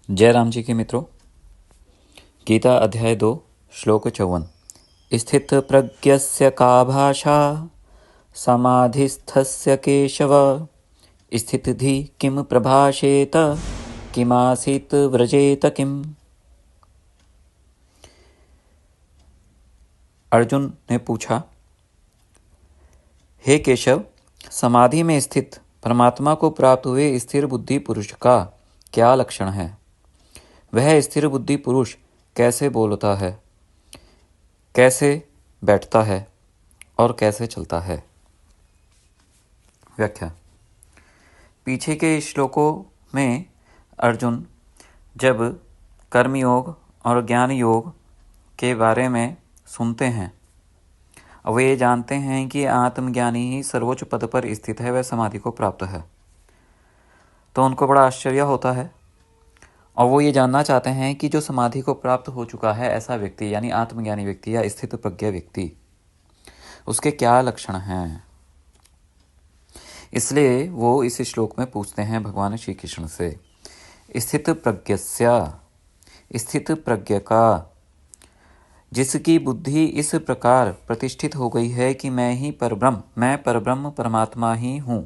जय राम जी के मित्रों। गीता अध्याय 2 श्लोक 54। स्थित प्रज्ञस्य का भाषा समाधिस्थस्य केशव स्थितधि किम प्रभाषेत किमासीत व्रजेत किम। अर्जुन ने पूछा, हे केशव, समाधि में स्थित परमात्मा को प्राप्त हुए स्थिर बुद्धि पुरुष का क्या लक्षण है? वह स्थिर बुद्धि पुरुष कैसे बोलता है, कैसे बैठता है और कैसे चलता है? व्याख्या। पीछे के श्लोकों में अर्जुन जब कर्मयोग और ज्ञान योग के बारे में सुनते हैं, वे ये जानते हैं कि आत्मज्ञानी ही सर्वोच्च पद पर स्थित है, वह समाधि को प्राप्त है, तो उनको बड़ा आश्चर्य होता है और वो ये जानना चाहते हैं कि जो समाधि को प्राप्त हो चुका है ऐसा व्यक्ति, यानी आत्मज्ञानी व्यक्ति या स्थित प्रज्ञ व्यक्ति, उसके क्या लक्षण हैं। इसलिए वो इस श्लोक में पूछते हैं भगवान श्री कृष्ण से, स्थित प्रज्ञस्य, स्थित प्रज्ञ का, जिसकी बुद्धि इस प्रकार प्रतिष्ठित हो गई है कि मैं ही परब्रह्म, मैं परब्रह्म परमात्मा ही हूँ,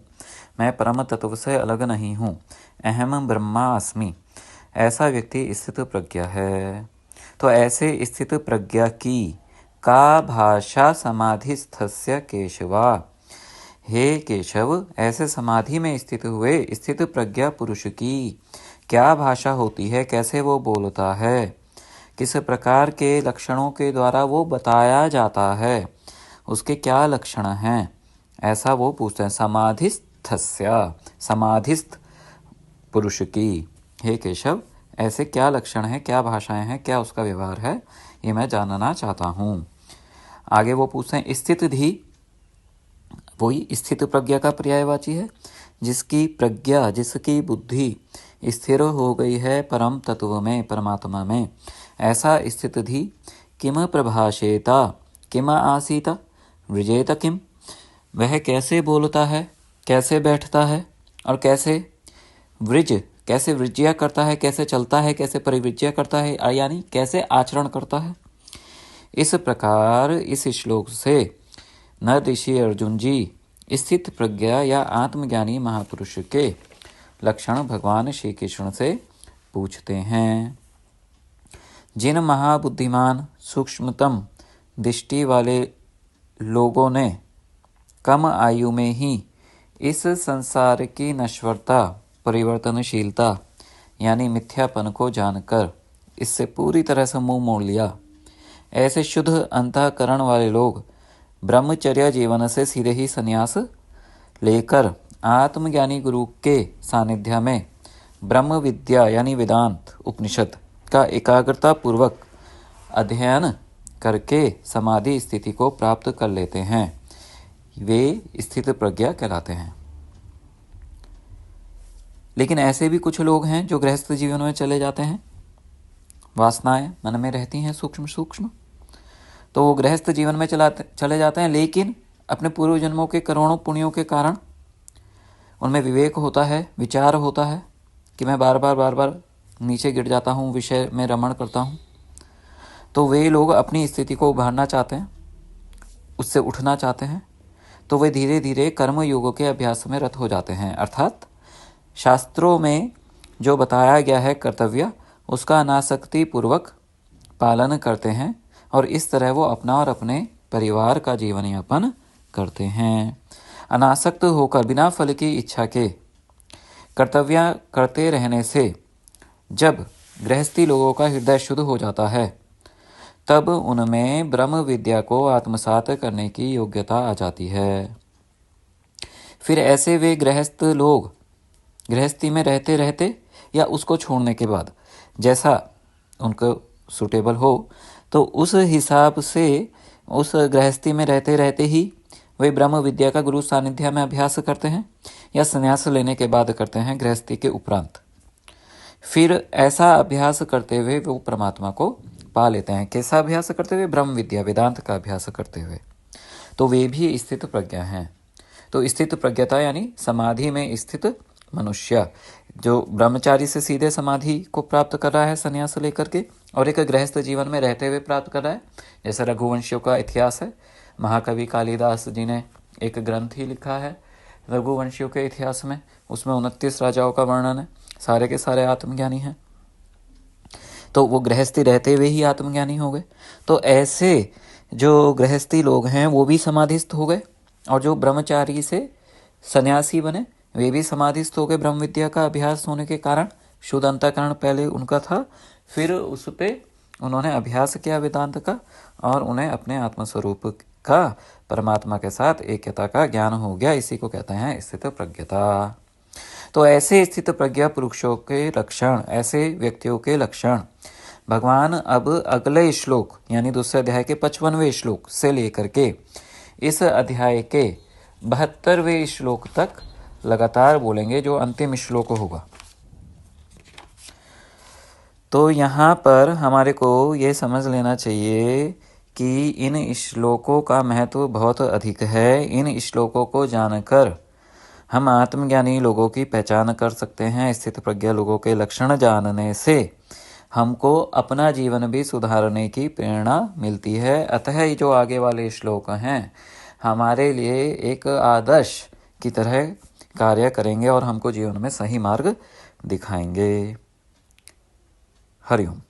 मैं परम तत्व से अलग नहीं हूँ, अहम ब्रह्मास्मि, ऐसा व्यक्ति स्थित प्रज्ञ है। तो ऐसे स्थित प्रज्ञा की का भाषा समाधिस्थस्य केशवा, हे केशव, ऐसे समाधि में स्थित हुए स्थित प्रज्ञा पुरुष की क्या भाषा होती है, कैसे वो बोलता है, किस प्रकार के लक्षणों के द्वारा वो बताया जाता है, उसके क्या लक्षण हैं, ऐसा वो पूछते हैं। समाधिस्थस्य, समाधिस्थ पुरुष की, हे केशव, ऐसे क्या लक्षण हैं, क्या भाषाएं हैं, क्या उसका व्यवहार है, ये मैं जानना चाहता हूँ। आगे वो पूछते हैं, स्थित धी, वही स्थित प्रज्ञा का पर्यायवाची है, जिसकी प्रज्ञा, जिसकी बुद्धि स्थिर हो गई है परम तत्व में, परमात्मा में, ऐसा स्थित धी किम प्रभाषेता किम आसीता वृजेत किम, वह कैसे बोलता है, कैसे बैठता है और कैसे वृज, कैसे वृज्या करता है, कैसे चलता है, कैसे परिवृज्या करता है, यानी कैसे आचरण करता है। इस प्रकार इस श्लोक से नर ऋषि अर्जुन जी स्थित प्रज्ञा या आत्मज्ञानी महापुरुष के लक्षण भगवान श्री कृष्ण से पूछते हैं। जिन महाबुद्धिमान सूक्ष्मतम दृष्टि वाले लोगों ने कम आयु में ही इस संसार की नश्वरता, परिवर्तनशीलता यानी मिथ्यापन को जानकर इससे पूरी तरह से मुंह मोड़ लिया, ऐसे शुद्ध अंतःकरण वाले लोग ब्रह्मचर्य जीवन से सीधे ही संन्यास लेकर आत्मज्ञानी गुरु के सानिध्य में ब्रह्म विद्या यानी वेदांत उपनिषद का एकाग्रता पूर्वक अध्ययन करके समाधि स्थिति को प्राप्त कर लेते हैं। वे स्थित प्रज्ञा कहलाते हैं। लेकिन ऐसे भी कुछ लोग हैं जो गृहस्थ जीवन में चले जाते हैं, वासनाएं मन में रहती हैं सूक्ष्म सूक्ष्म, तो वो गृहस्थ जीवन में चले जाते हैं, लेकिन अपने पूर्व जन्मों के करोड़ों पुण्यों के कारण उनमें विवेक होता है, विचार होता है कि मैं बार बार नीचे गिर जाता हूँ, विषय में रमण करता हूँ। तो वे लोग अपनी स्थिति को उभारना चाहते हैं, उससे उठना चाहते हैं, तो वे धीरे धीरे कर्म योगों के अभ्यास में रत हो जाते हैं, अर्थात शास्त्रों में जो बताया गया है कर्तव्य, उसका अनासक्ति पूर्वक पालन करते हैं और इस तरह वो अपना और अपने परिवार का जीवन यापन करते हैं। अनासक्त होकर बिना फल की इच्छा के कर्तव्य करते रहने से जब गृहस्थी लोगों का हृदय शुद्ध हो जाता है, तब उनमें ब्रह्म विद्या को आत्मसात करने की योग्यता आ जाती है। फिर ऐसे वे गृहस्थ लोग गृहस्थी में रहते रहते या उसको छोड़ने के बाद जैसा उनको सूटेबल हो, तो उस हिसाब से उस गृहस्थी में रहते रहते ही वे ब्रह्म विद्या का गुरु सानिध्य में अभ्यास करते हैं या संन्यास लेने के बाद करते हैं गृहस्थी के उपरांत। फिर ऐसा अभ्यास करते हुए वो परमात्मा को पा लेते हैं। कैसा अभ्यास करते हुए? ब्रह्म विद्या वेदांत का अभ्यास करते हुए। तो वे भी स्थित प्रज्ञा हैं। तो स्थित प्रज्ञता यानी समाधि में स्थित मनुष्य, जो ब्रह्मचारी से सीधे समाधि को प्राप्त कर रहा है संन्यास लेकर के, और एक गृहस्थ जीवन में रहते हुए प्राप्त कर रहा है। जैसे रघुवंशियों का इतिहास है, महाकवि कालिदास जी ने एक ग्रंथ ही लिखा है रघुवंशियों के इतिहास में, उसमें 29 राजाओं का वर्णन है, सारे के सारे आत्मज्ञानी हैं। तो वो गृहस्थी रहते हुए ही आत्मज्ञानी हो गए। तो ऐसे जो गृहस्थी लोग हैं वो भी समाधिस्थ हो गए, और जो ब्रह्मचारी से सन्यासी बने वे भी समाधिस्थ हो गए। ब्रह्म विद्या का अभ्यास होने के कारण शुद्ध अंतःकरण पहले उनका था, फिर उस पर उन्होंने अभ्यास किया वेदांत का, और उन्हें अपने आत्मस्वरूप का परमात्मा के साथ एकता का ज्ञान हो गया। इसी को कहते हैं स्थित प्रज्ञता। तो ऐसे स्थित प्रज्ञा पुरुषों के लक्षण, ऐसे व्यक्तियों के लक्षण भगवान अब अगले श्लोक यानी दूसरे अध्याय के 55वें श्लोक से लेकर के इस अध्याय के 72वें श्लोक तक लगातार बोलेंगे, जो अंतिम श्लोक होगा। तो यहाँ पर हमारे को ये समझ लेना चाहिए कि इन श्लोकों का महत्व बहुत अधिक है। इन श्लोकों को जानकर हम आत्मज्ञानी लोगों की पहचान कर सकते हैं। स्थित प्रज्ञा लोगों के लक्षण जानने से हमको अपना जीवन भी सुधारने की प्रेरणा मिलती है। अतः ये जो आगे वाले श्लोक हैं हमारे लिए एक आदर्श की तरह कार्य करेंगे और हमको जीवन में सही मार्ग दिखाएंगे। हरिओम।